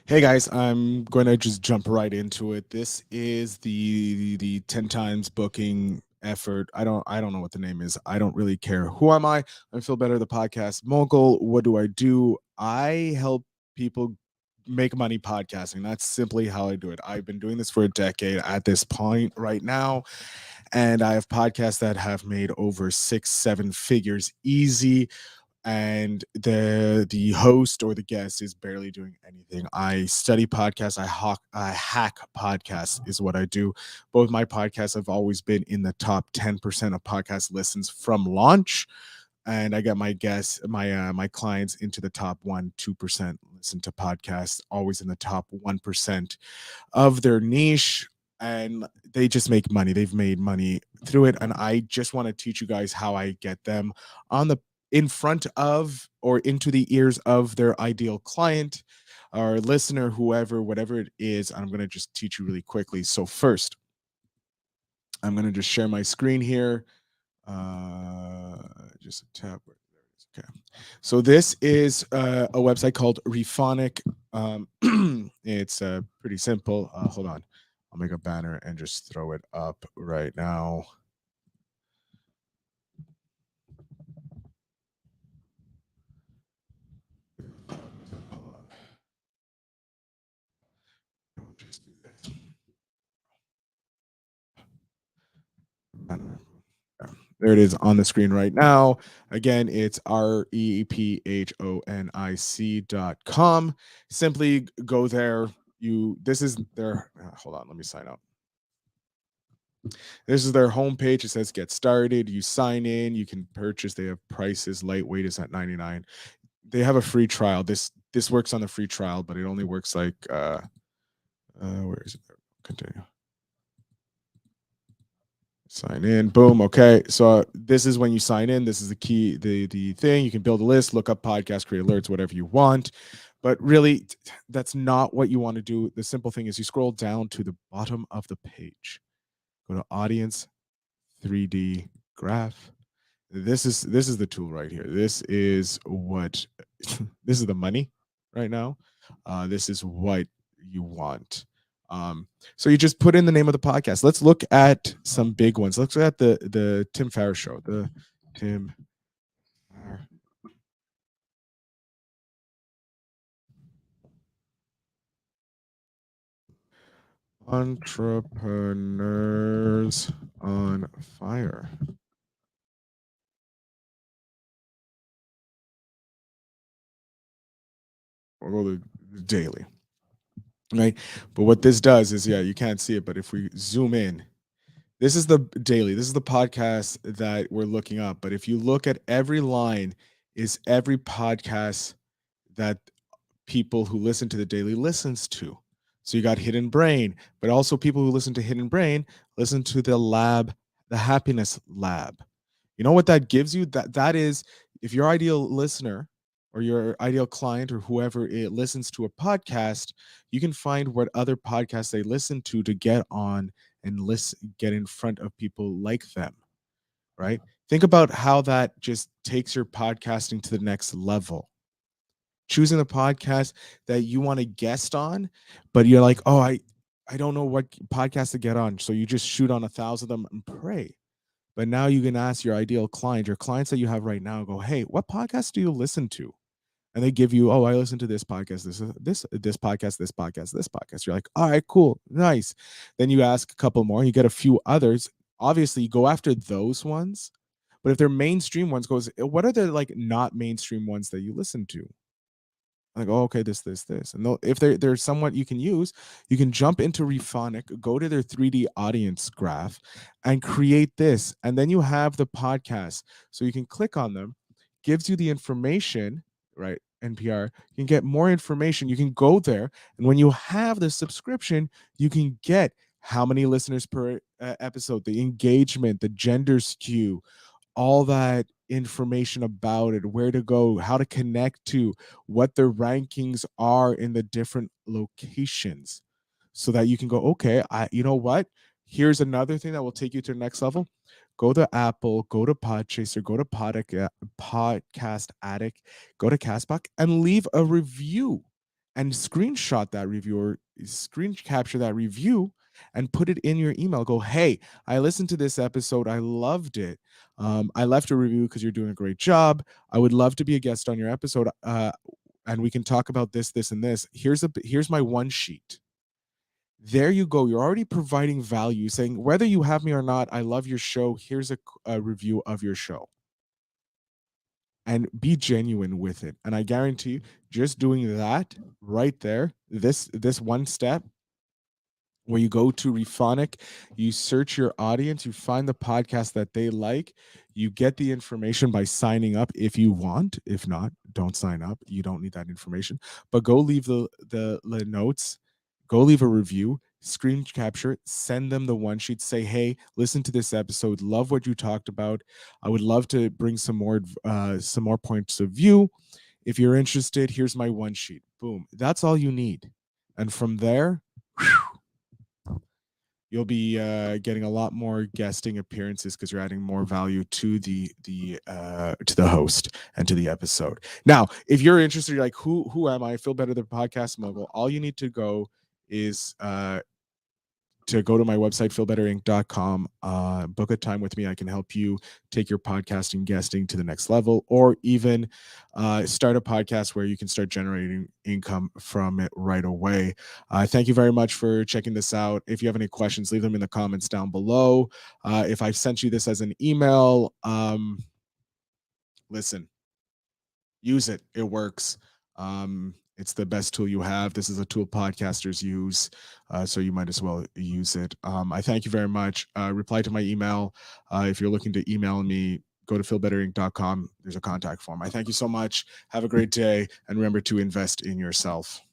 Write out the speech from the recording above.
Hey guys, I'm going to just jump right into it. This is the 10 times booking effort. I don't know what the name is. I don't really care. Who am I? I'm Phil Better, the podcast mogul. What do I do? I help people make money podcasting. That's simply how I do it. I've been doing this for a decade at this point right now, and I have podcasts that have made over 6, 7 figures easy, and the host or the guest is barely doing anything. I study podcasts. I hack podcasts is what I do. Both my podcasts have always been in the top 10% of podcast listens from launch, and I get my guests, my clients into the top 1, 2% listen to podcasts, always in the top 1% of their niche. And they just make money. They've made money through it. And I just want to teach you guys how I get them on the in front of or into the ears of their ideal client or listener, whoever, whatever it is. I'm going to just teach you really quickly. So, first, I'm going to just share my screen here. Uh, just a tab. Okay. So this is a website called Rephonic. It's pretty simple. Hold on. I'll make a banner and just throw it up right now. Just do this. There it is on the screen right now. Again, it's rephonic.com. Simply go there. This is their, hold on, let me sign up. This is their homepage. It says get started. You sign in, you can purchase. They have prices. Lightweight is at 99. They have a free trial. This works on the free trial, but it only works like where is it? Continue. Sign in. Boom. Okay. So this is when you sign in. This is the key, the thing. You can build a list, look up podcasts, create alerts, whatever you want. But really, that's not what you want to do. The simple thing is you scroll down to the bottom of the page. Go to audience 3D graph. This is the tool right here. This is what this is the money right now. This is what you want. So you just put in the name of the podcast. Let's look at some big ones. Let's look at the Tim Ferriss show. The Tim Entrepreneurs on Fire. We'll go to the daily, right? But what this does is, yeah, you can't see it, but if we zoom in, this is the daily. This is the podcast that we're looking up. But if you look at every line, is every podcast that people who listen to the daily listens to. So you got Hidden Brain, but also people who listen to Hidden Brain listen to the lab, the Happiness Lab. You know what that gives you? That is, if your ideal listener or your ideal client or whoever it listens to a podcast, you can find what other podcasts they listen to get on and listen, get in front of people like them, right? Think about how that just takes your podcasting to the next level. Choosing a podcast that you want to guest on, but you're like, oh, I don't know what podcast to get on. So you just shoot on 1,000 of them and pray. But now you can ask your ideal client, your clients that you have right now, go, hey, what podcast do you listen to? And they give you, oh, I listen to this podcast, this podcast, this podcast, this podcast. You're like, all right, cool, nice. Then you ask a couple more, you get a few others. Obviously, you go after those ones. But if they're mainstream ones, goes, what are the like not mainstream ones that you listen to? Like, oh, okay, this, and if there's somewhat you can use, you can jump into Rephonic, go to their 3D audience graph, and create this, and then you have the podcast. So you can click on them, gives you the information, right? NPR. You can get more information. You can go there, and when you have the subscription, you can get how many listeners per episode, the engagement, the gender skew, all that information about it, where to go, how to connect to, what the rankings are in the different locations, so that you can go, okay, you know what? Here's another thing that will take you to the next level. Go to Apple, go to Podchaser, go to Podcast Addict, go to Castbox, and leave a review. and screenshot that review or screen capture that review and put it in your email. Go, hey, I listened to this episode. I loved it. I left a review because you're doing a great job. I would love to be a guest on your episode. And we can talk about this, this, and this. Here's my one sheet. There you go. You're already providing value, saying whether you have me or not, I love your show. Here's a review of your show, and be genuine with it. And I guarantee you, just doing that right there, this one step where you go to Rephonic, you search your audience, you find the podcast that they like, you get the information by signing up if you want. If not, don't sign up. You don't need that information. But go leave the notes, go leave a review, screen capture it, send them the one sheet, say, hey, listen to this episode, love what you talked about. I would love to bring some more points of view. If you're interested, here's my one sheet. Boom. That's all you need. And from there, you'll be getting a lot more guesting appearances because you're adding more value to the host and to the episode. Now, if you're interested, you're like, who am I? I feel better than Podcast Mogul. All you need to go is to go to my website, feelbetterinc.com, book a time with me. I can help you take your podcasting guesting to the next level, or even start a podcast where you can start generating income from it right away. Thank you very much for checking this out. If you have any questions, leave them in the comments down below. If I've sent you this as an email, listen, use it. It works. It's the best tool you have. This is a tool podcasters use, so you might as well use it. I thank you very much. Reply to my email. If you're looking to email me, go to feelbetterinc.com. There's a contact form. I thank you so much. Have a great day, and remember to invest in yourself.